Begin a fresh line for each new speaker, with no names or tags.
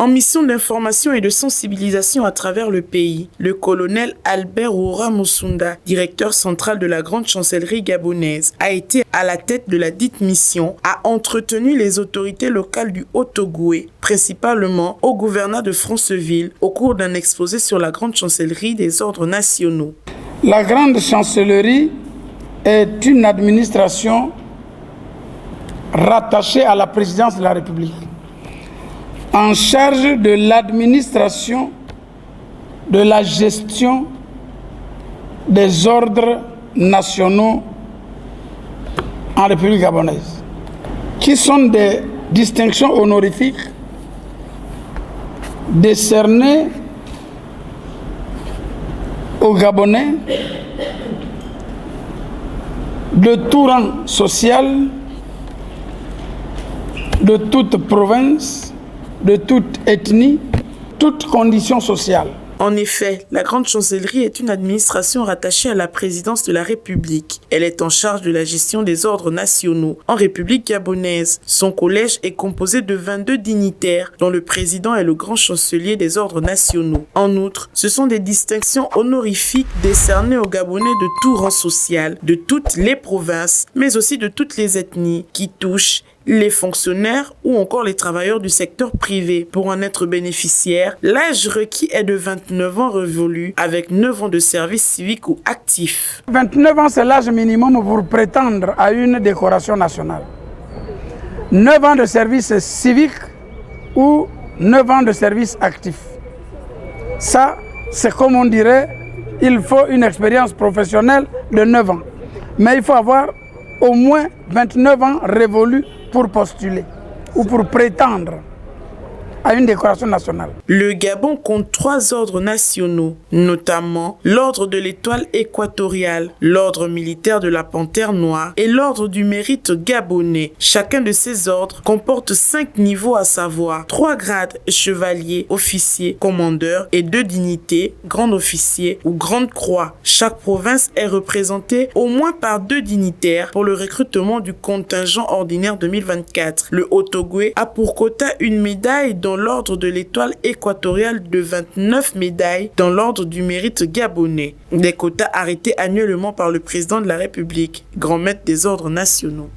En mission d'information et de sensibilisation à travers le pays, le colonel Albert Oura Mosunda, directeur central de la grande chancellerie gabonaise, a été à la tête de la dite mission, a entretenu les autorités locales du Haut-Ogooué, principalement au gouverneur de Franceville, au cours d'un exposé sur la grande chancellerie des ordres nationaux.
La grande chancellerie est une administration rattachée à la présidence de la République, en charge de l'administration, de la gestion des ordres nationaux en République gabonaise, qui sont des distinctions honorifiques décernées aux Gabonais de tout rang social, de toute province, de toute ethnie, toute condition sociale.
En effet, la grande chancellerie est une administration rattachée à la présidence de la République. Elle est en charge de la gestion des ordres nationaux en République gabonaise. Son collège est composé de 22 dignitaires, dont le président est le grand chancelier des ordres nationaux. En outre, ce sont des distinctions honorifiques décernées aux Gabonais de tout rang social, de toutes les provinces, mais aussi de toutes les ethnies, qui touchent les fonctionnaires ou encore les travailleurs du secteur privé. Pour en être bénéficiaire, l'âge requis est de 29 ans révolus avec 9 ans de service civique ou actif.
29 ans, c'est l'âge minimum pour prétendre à une décoration nationale. 9 ans de service civique ou 9 ans de service actif. Ça, c'est comme on dirait, il faut une expérience professionnelle de 9 ans. Mais il faut avoir au moins 29 ans révolus pour postuler ou pour prétendre à une décoration nationale.
Le Gabon compte 3 ordres nationaux, notamment l'ordre de l'étoile équatoriale, l'ordre militaire de la panthère noire et l'ordre du mérite gabonais. Chacun de ces ordres comporte 5 niveaux, à savoir 3 grades: chevalier, officier, commandeur et 2 dignités, grand officier ou grande croix. Chaque province est représentée au moins par 2 dignitaires pour le recrutement du contingent ordinaire 2024. Le Haut-Ogooué a pour quota une médaille dans l'ordre de l'étoile équatoriale, de 29 médailles dans l'ordre du mérite gabonais. Des quotas arrêtés annuellement par le président de la République, grand maître des ordres nationaux.